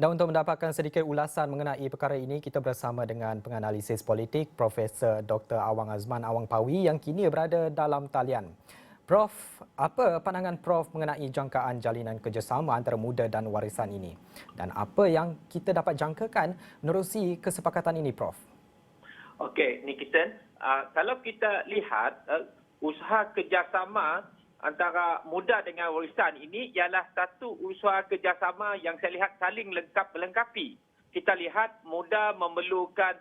Dan untuk mendapatkan sedikit ulasan mengenai perkara ini, kita bersama dengan penganalisis politik Profesor Dr. Awang Azman Awang Pawi yang kini berada dalam talian. Prof, apa pandangan Prof mengenai jangkaan jalinan kerjasama antara muda dan warisan ini? Dan apa yang kita dapat jangkakan menerusi kesepakatan ini, Prof? Okey, Nikiten, kalau kita lihat usaha kerjasama antara muda dengan warisan ini ialah satu usaha kerjasama yang saya lihat saling melengkapi. Kita lihat muda memerlukan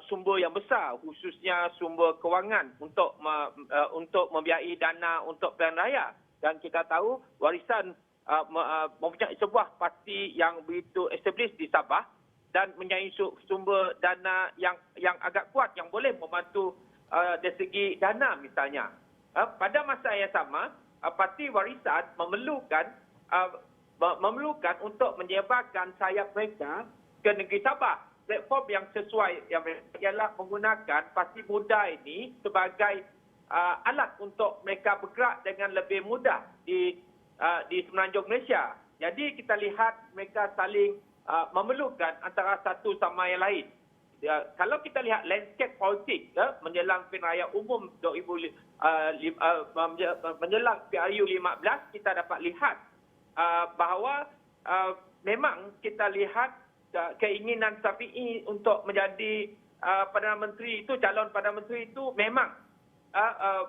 sumber yang besar, khususnya sumber kewangan untuk membiayai dana untuk pilihan raya. Dan kita tahu warisan mempunyai sebuah parti yang begitu established di Sabah dan mempunyai sumber dana yang agak kuat yang boleh membantu dari segi dana misalnya. Pada masa yang sama, parti warisan memerlukan untuk menyebarkan sayap mereka ke negeri Sabah. Platform yang sesuai ialah menggunakan parti muda ini sebagai alat untuk mereka bergerak dengan lebih mudah di semenanjung Malaysia. Jadi kita lihat mereka saling memerlukan antara satu sama yang lain. Kalau kita lihat landscape politik menjelang pilihan raya umum menjelang PRU 15, kita dapat lihat bahawa memang kita lihat keinginan Syafiee untuk menjadi Perdana Menteri itu, calon Perdana Menteri itu memang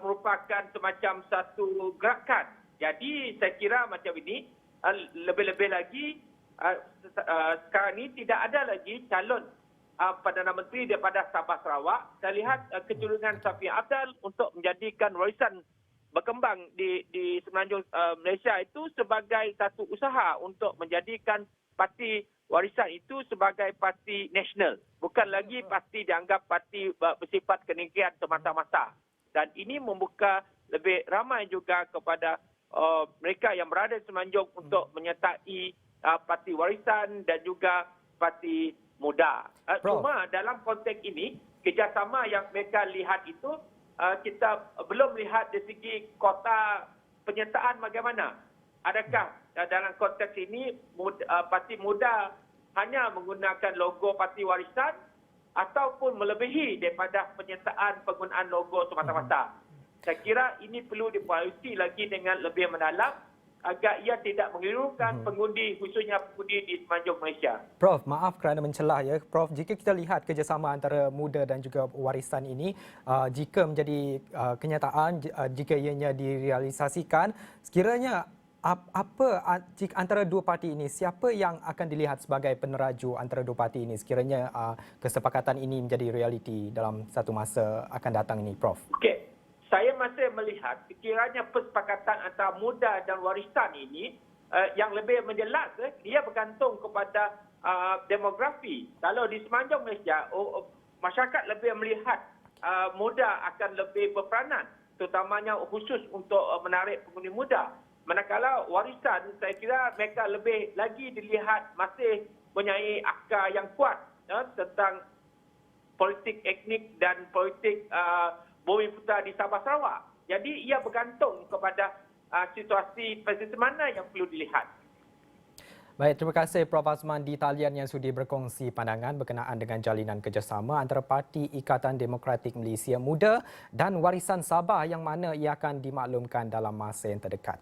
merupakan semacam satu gerakan. Jadi saya kira macam ini, lebih-lebih lagi sekarang ini tidak ada lagi calon Perdana Menteri daripada Sabah Sarawak. Saya lihat kecenderungan Syafiee Apple untuk menjadikan warisan berkembang di semenanjung Malaysia itu sebagai satu usaha untuk menjadikan parti warisan itu sebagai parti nasional. Bukan lagi parti dianggap parti bersifat kenegerian semata-mata. Dan ini membuka lebih ramai juga kepada mereka yang berada di semenanjung untuk menyertai parti warisan dan juga parti muda. Cuma dalam konteks ini, kerjasama yang mereka lihat itu, kita belum lihat dari segi kota penyertaan bagaimana. Adakah dalam konteks ini parti muda hanya menggunakan logo parti warisan ataupun melebihi daripada penyertaan penggunaan logo semata-mata. Saya kira ini perlu dipelajari lagi dengan lebih mendalam agar ia tidak mengelirukan pengundi, khususnya pengundi di semenanjung Malaysia. Prof, maaf kerana mencelah ya. Prof, jika kita lihat kerjasama antara muda dan juga warisan ini, jika menjadi kenyataan, jika ianya direalisasikan, sekiranya jika antara dua parti ini, siapa yang akan dilihat sebagai peneraju antara dua parti ini sekiranya kesepakatan ini menjadi realiti dalam satu masa akan datang ini, Prof? Okey. Saya masih melihat sekiranya persepakatan antara muda dan warisan ini yang lebih menjelas, dia bergantung kepada demografi. Kalau di semenanjung Malaysia, masyarakat lebih melihat muda akan lebih berperanan, terutamanya khusus untuk menarik pengundi muda. Manakala warisan, saya kira mereka lebih lagi dilihat masih mempunyai akar yang kuat tentang politik etnik dan politik bumi putra di Sabah Sarawak. Jadi ia bergantung kepada situasi presiden mana yang perlu dilihat. Baik, terima kasih Prof. Azman di talian yang sudi berkongsi pandangan berkenaan dengan jalinan kerjasama antara Parti Ikatan Demokratik Malaysia Muda dan Warisan Sabah yang mana ia akan dimaklumkan dalam masa yang terdekat.